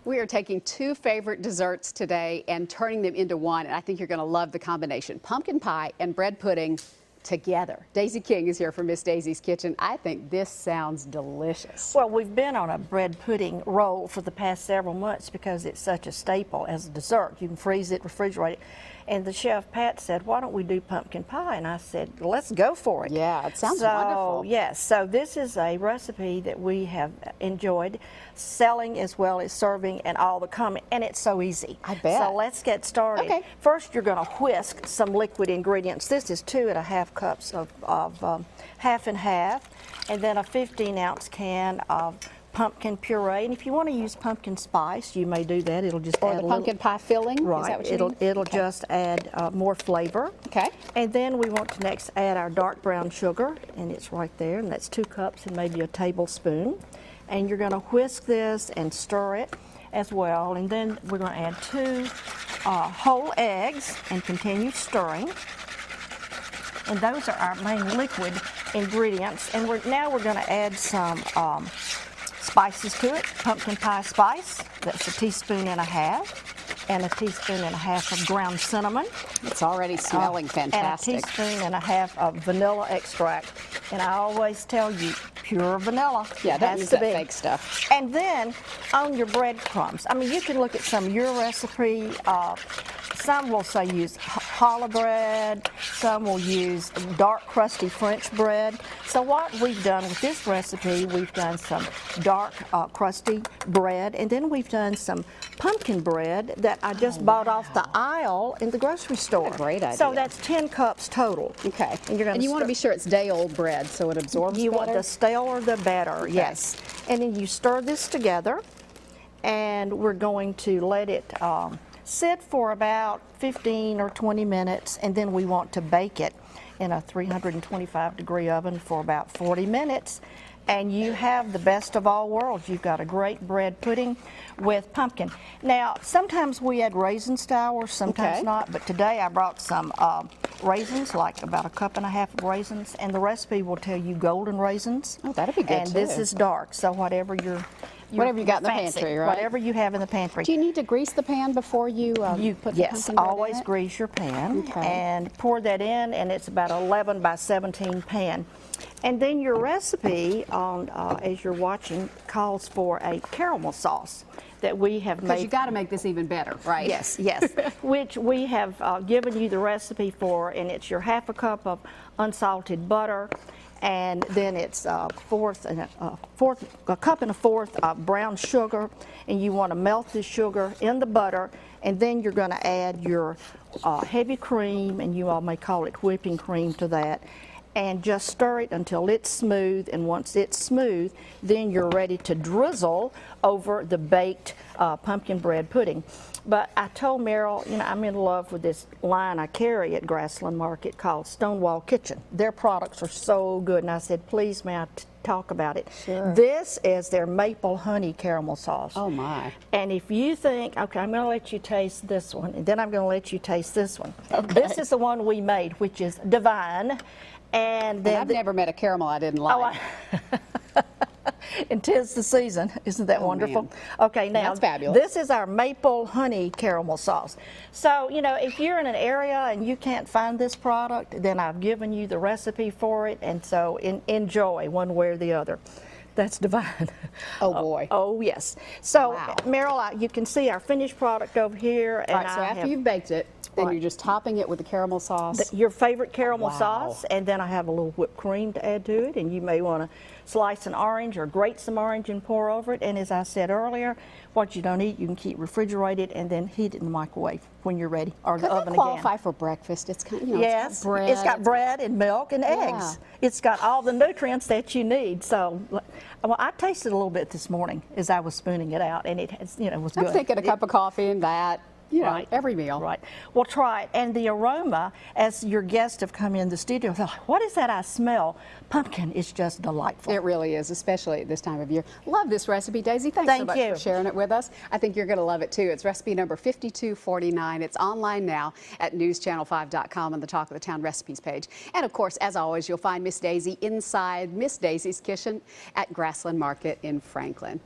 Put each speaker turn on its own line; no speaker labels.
We are taking two favorite desserts today and turning them into one, and I think you're going to love the combination. Pumpkin pie and bread pudding together. Daisy King is here from Miss Daisy's Kitchen. I think this sounds delicious.
Well, we've been on a bread pudding roll for the past several months because it's such a staple as a dessert. You can freeze it, refrigerate it. And the chef, Pat, said, why don't we do pumpkin pie? And I said, let's go for it.
Yeah, it sounds wonderful.
Yes, so this is a recipe that we have enjoyed selling as well as serving and all the comment, and it's so easy.
I bet.
So let's get started.
Okay.
First, you're going to whisk some liquid ingredients. This is 2½ cups of half and half, and then a 15-ounce can of pumpkin puree, and if you want to use pumpkin spice, you may do that. It'll just
Or
add
the
a
pumpkin pie filling.
Right.
Is that what you
It'll
okay.
just add more flavor.
Okay.
And then we want to next add our dark brown sugar, and it's right there, and that's 2 cups and maybe a tablespoon. And you're going to whisk this and stir it as well, and then we're going to add 2 whole eggs and continue stirring. And those are our main liquid ingredients. And now we're going to add some spices to it. Pumpkin pie spice, that's 1.5 teaspoons, and 1.5 teaspoons of ground cinnamon.
It's already smelling fantastic.
And 1.5 teaspoons of vanilla extract. And I always tell you, pure vanilla.
Yeah, don't use that fake stuff.
And then on your breadcrumbs, I mean, you can look at some of your recipe. Some will say use challah bread, some will use dark crusty French bread. So what we've done with this recipe, we've done some dark crusty bread, and then we've done some pumpkin bread that I just bought off the aisle in the grocery store.
What a great idea.
So that's 10 cups total.
Okay.
And you're going
you want to be sure it's day-old bread so it absorbs
You
better?
want the staler the better,
Okay.
yes. And then you stir this together, and we're going to let it sit for about 15 or 20 minutes, and then we want to bake it in a 325-degree oven for about 40 minutes. And you have the best of all worlds. You've got a great bread pudding with pumpkin. Now, sometimes we add raisins to ours, sometimes not, but today I brought some raisins, like about 1.5 cups of raisins, and the recipe will tell you golden raisins.
Oh, that'd be good
and
too.
This is dark, so whatever you
got in the
fancy,
pantry, right?
Whatever you have in the pantry.
Do you need to grease the pan before you put the pumpkin
Yes,
bread
always
in it?
grease your pan
Okay.
and pour that in, and it's about 11 by 17 pan. And then your recipe, on as you're watching, calls for a caramel sauce that we have made.
Because you got to make this even better, right?
Yes, yes. Which we have given you the recipe for, and it's your 1/2 cup of unsalted butter, and then it's a cup and a fourth of brown sugar, and you want to melt the sugar in the butter, and then you're going to add your heavy cream, and you all may call it whipping cream to that, and just stir it until it's smooth, and once it's smooth, then you're ready to drizzle over the baked pumpkin bread pudding. But I told Meryl, you know, I'm in love with this line I carry at Grassland Market called Stonewall Kitchen. Their products are so good, and I said, please, may I talk about it?
Sure.
This is their maple honey caramel sauce.
Oh, my.
And if you think, okay, I'm going to let you taste this one, and then I'm going to let you taste this one.
Okay.
This is the one we made, which is divine. And then
I've never met a caramel I didn't like.
And 'tis the season. Isn't that wonderful?
Man.
Okay, now
That's fabulous.
this is our maple honey caramel sauce. So, you know, if you're in an area and you can't find this product, then I've given you the recipe for it, and so enjoy one way or the other. That's divine.
Oh, boy.
Oh, yes. So,
Wow.
Meryl, you can see our finished product over here. And
All right, so after you've baked it, then you're just topping it with the caramel sauce.
your favorite caramel
Wow.
sauce, and then I have a little whipped cream to add to it, and you may want to slice an orange or grate some orange and pour over it. And as I said earlier, what you don't eat, you can keep refrigerated and then heat it in the microwave when you're ready, or the
Could
oven
that qualify
again.
for breakfast? It's kind of, you know,
Yes,
it's got bread.
it's got bread and milk and eggs. It's got all the nutrients that you need. So, well, I tasted a little bit this morning as I was spooning it out, and it has, you know, was good.
I'm thinking a cup of coffee and that. You know,
Right.
every meal.
Right. Well, try it. And the aroma, as your guests have come in the studio, they're like, what is that I smell? Pumpkin is just delightful.
It really is, especially at this time of year. Love this recipe, Daisy. Thanks so
Thank
much
you.
for sharing it with us. I think you're going to love it too. It's recipe number 5249. It's online now at newschannel5.com on the Talk of the Town recipes page. And of course, as always, you'll find Miss Daisy inside Miss Daisy's Kitchen at Grassland Market in Franklin.